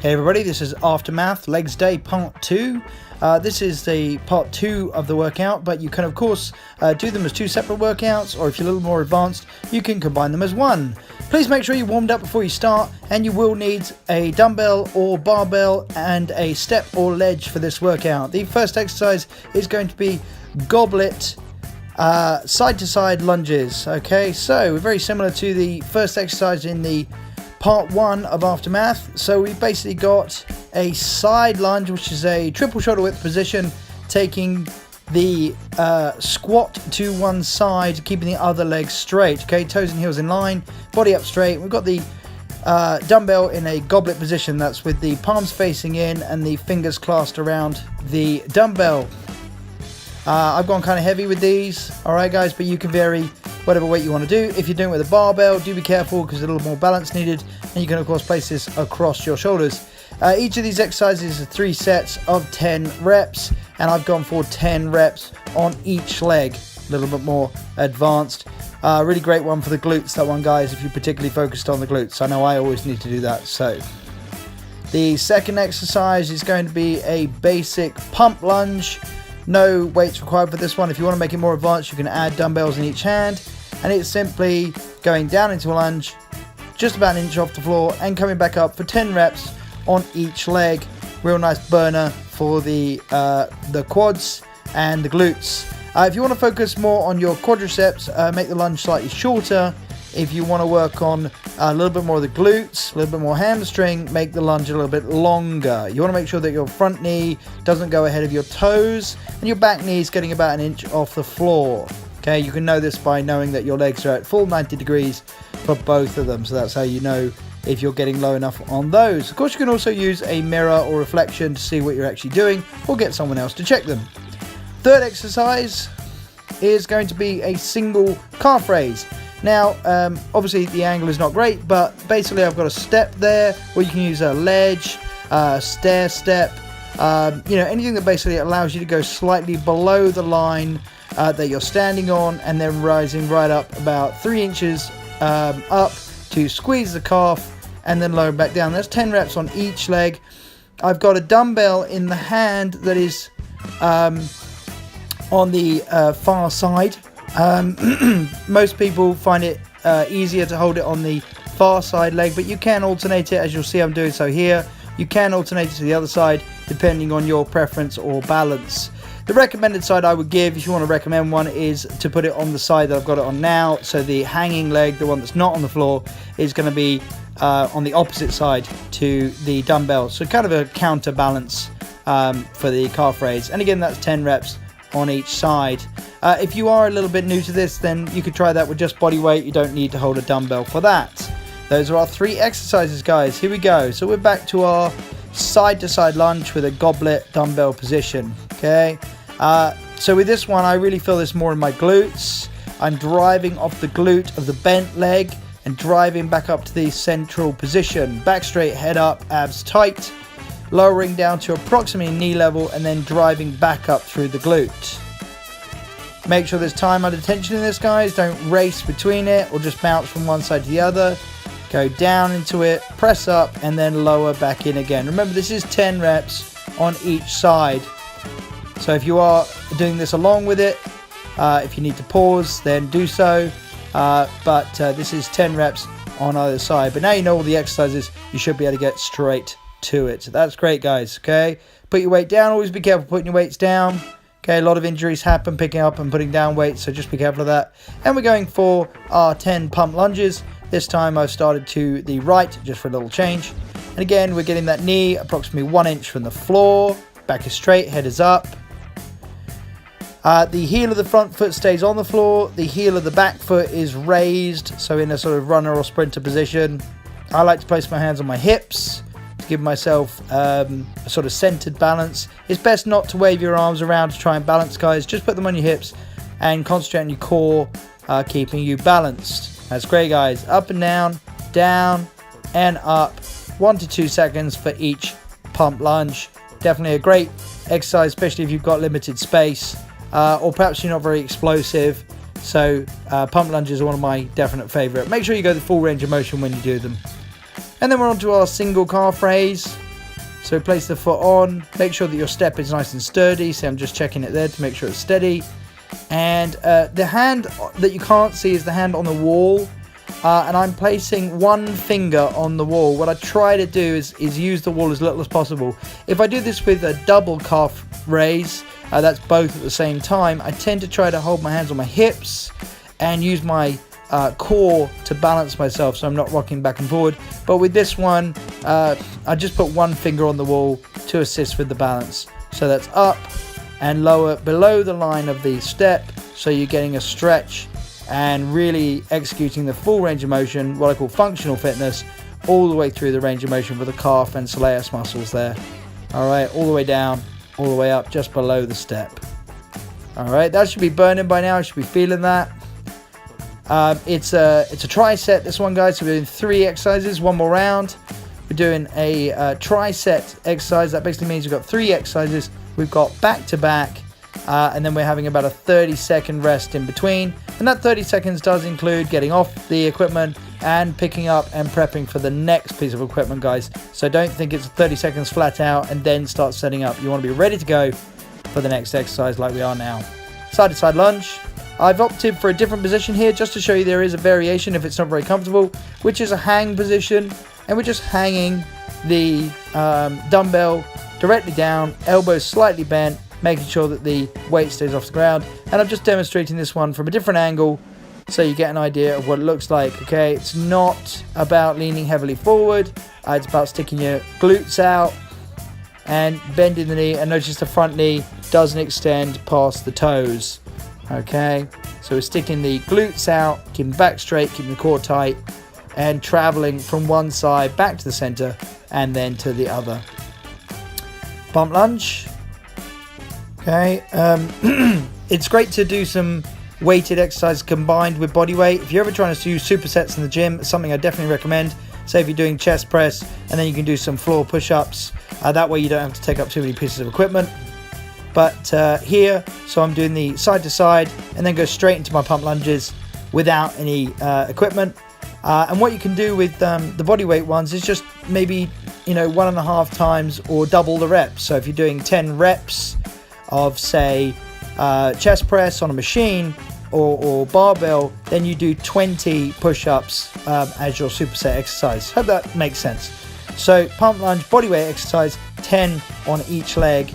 Hey everybody, this is Aftermath Legs Day Part 2. This is the Part 2 of the workout, but you can of course do them as two separate workouts, or if you're a little more advanced, you can combine them as one. Please make sure you're warmed up before you start, and you will need a dumbbell or barbell and a step or ledge for this workout. The first exercise is going to be goblet side to side lunges. Okay, so very similar to the first exercise in the Part 1 of Aftermath. So we basically got a side lunge, which is a triple shoulder width position, taking the squat to one side, keeping the other leg straight. Okay, toes and heels in line, body up straight. We've got the dumbbell in a goblet position, that's with the palms facing in and the fingers clasped around the dumbbell. I've gone kind of heavy with these, alright guys, but you can vary whatever weight you want to do. If you're doing it with a barbell, do be careful because there's a little more balance needed, and you can of course place this across your shoulders. Each of these exercises is 3 sets of 10 reps, and I've gone for 10 reps on each leg, a little bit more advanced. Really great one for the glutes, that one guys, if you're particularly focused on the glutes. I know I always need to do that. So the second exercise is going to be a basic pump lunge. No weights required for this one. If you want to make it more advanced, you can add dumbbells in each hand, and it's simply going down into a lunge just about an inch off the floor and coming back up for 10 reps on each leg. Real nice burner for the quads and the glutes. If you want to focus more on your quadriceps, make the lunge slightly shorter. If you want to work on a little bit more of the glutes, a little bit more hamstring, make the lunge a little bit longer. You want to make sure that your front knee doesn't go ahead of your toes, and your back knee is getting about an inch off the floor. Okay, you can know this by knowing that your legs are at full 90 degrees for both of them. So that's how you know if you're getting low enough on those. Of course, you can also use a mirror or reflection to see what you're actually doing, or get someone else to check them. Third exercise is going to be a single calf raise. Now, obviously the angle is not great, but basically I've got a step there, or you can use a ledge, stair step, anything that basically allows you to go slightly below the line that you're standing on, and then rising right up about 3 inches up to squeeze the calf, and then lower back down. That's 10 reps on each leg. I've got a dumbbell in the hand that is on the far side. Most people find it easier to hold it on the far side leg, but you can alternate it, as you'll see I'm doing so here. You can alternate it to the other side depending on your preference or balance. The recommended side I would give, if you want to recommend one, is to put it on the side that I've got it on now. So the hanging leg, the one that's not on the floor, is going to be on the opposite side to the dumbbell. So kind of a counterbalance for the calf raise. And again, that's 10 reps on each side. If you are a little bit new to this, then you could try that with just body weight. You don't need to hold a dumbbell for that. Those are our 3 exercises, guys. Here we go. So we're back to our side to side lunge with a goblet dumbbell position. Okay. So with this one, I really feel this more in my glutes. I'm driving off the glute of the bent leg and driving back up to the central position. Back straight, head up, abs tight. Lowering down to approximately knee level, and then driving back up through the glute. Make sure there's time under tension in this, guys. Don't race between it or just bounce from one side to the other. Go down into it, press up, and then lower back in again. Remember, this is 10 reps on each side. So if you are doing this along with it, if you need to pause, then do so. But this is 10 reps on either side. But now you know all the exercises, you should be able to get straight to it. So that's great, guys. Okay, put your weight down. Always be careful putting your weights down. Okay, a lot of injuries happen picking up and putting down weights, so just be careful of that. And we're going for our 10 pump lunges. This time I've started to the right, just for a little change. And again, we're getting that knee approximately 1 inch from the floor. Back is straight, head is up. The heel of the front foot stays on the floor. The heel of the back foot is raised, so in a sort of runner or sprinter position. I like to place my hands on my hips, give myself a sort of centered balance. It's best not to wave your arms around to try and balance, guys. Just put them on your hips and concentrate on your core, keeping you balanced. That's great, guys. Up and down and up. 1 to 2 seconds for each pump lunge. Definitely a great exercise, especially if you've got limited space, or perhaps you're not very explosive. So pump lunges are one of my definite favorite. Make sure you go the full range of motion when you do them. And then we're on to our single calf raise. So place the foot on, make sure that your step is nice and sturdy. So I'm just checking it there to make sure it's steady. And the hand that you can't see is the hand on the wall. And I'm placing one finger on the wall. What I try to do is use the wall as little as possible. If I do this with a double calf raise, that's both at the same time, I tend to try to hold my hands on my hips and use my core to balance myself so I'm not rocking back and forward. But with this one, I just put one finger on the wall to assist with the balance. So that's up and lower below the line of the step, so you're getting a stretch and really executing the full range of motion, what I call functional fitness, all the way through the range of motion for the calf and soleus muscles there. All right, all the way down, all the way up, just below the step. All right, that should be burning by now. I should be feeling that. It's a tricep, this one, guys. So we're doing 3 exercises, one more round. We're doing a tricep exercise. That basically means we've got 3 exercises. We've got back-to-back, and then we're having about a 30-second rest in between. And that 30 seconds does include getting off the equipment and picking up and prepping for the next piece of equipment, guys. So don't think it's 30 seconds flat out and then start setting up. You want to be ready to go for the next exercise like we are now. Side-to-side lunge. I've opted for a different position here just to show you there is a variation if it's not very comfortable, which is a hang position. And we're just hanging the dumbbell directly down, elbows slightly bent, making sure that the weight stays off the ground. And I'm just demonstrating this one from a different angle so you get an idea of what it looks like. Okay, it's not about leaning heavily forward, it's about sticking your glutes out and bending the knee, and notice the front knee doesn't extend past the toes. Okay, so we're sticking the glutes out, keeping the back straight, keeping the core tight, and traveling from one side back to the center and then to the other. Pump lunge. Okay, it's great to do some weighted exercise combined with body weight. If you're ever trying to do supersets in the gym, it's something I definitely recommend. Say if you're doing chest press and then you can do some floor push-ups, that way you don't have to take up too many pieces of equipment. But here, so I'm doing the side to side and then go straight into my pump lunges without any equipment. And what you can do with the body weight ones is just maybe 1.5 times or double the reps. So if you're doing 10 reps of, say, chest press on a machine or barbell, then you do 20 push-ups as your superset exercise. Hope that makes sense. So pump lunge, body weight exercise, 10 on each leg.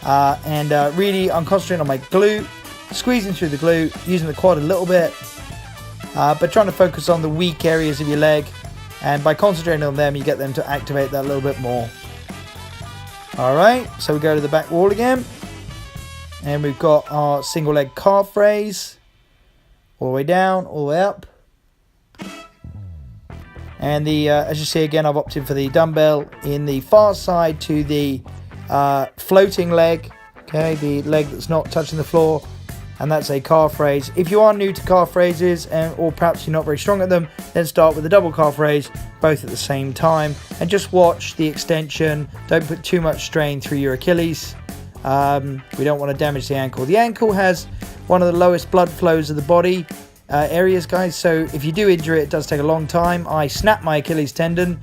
And really I'm concentrating on my glute, squeezing through the glute, using the quad a little bit, but trying to focus on the weak areas of your leg. And by concentrating on them, you get them to activate that a little bit more. Alright, so we go to the back wall again. And we've got our single leg calf raise. All the way down, all the way up. And as you see again, I've opted for the dumbbell in the far side to the floating leg. Okay, the leg that's not touching the floor. And that's a calf raise. If you are new to calf raises or perhaps you're not very strong at them, then start with the double calf raise, both at the same time, and just watch the extension. Don't put too much strain through your Achilles. We don't want to damage the ankle. The ankle has one of the lowest blood flows of the body areas, guys, so if you do injure it, it does take a long time. I snapped my Achilles tendon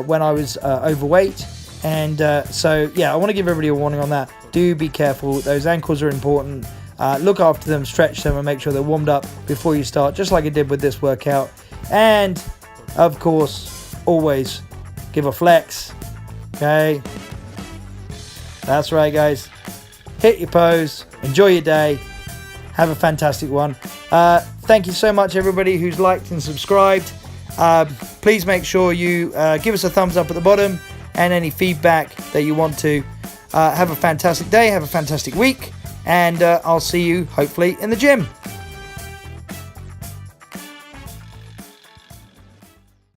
when I was overweight, and so yeah, I want to give everybody a warning on that. Do be careful. Those ankles are important. Look after them, stretch them, and make sure they're warmed up before you start, just like I did with this workout. And of course, always give a flex. Okay, that's right, guys. Hit your pose, enjoy your day, have a fantastic one. Thank you so much, everybody who's liked and subscribed. Please make sure you give us a thumbs up at the bottom, and any feedback that you want to. Have a fantastic day, have a fantastic week, and I'll see you hopefully in the gym.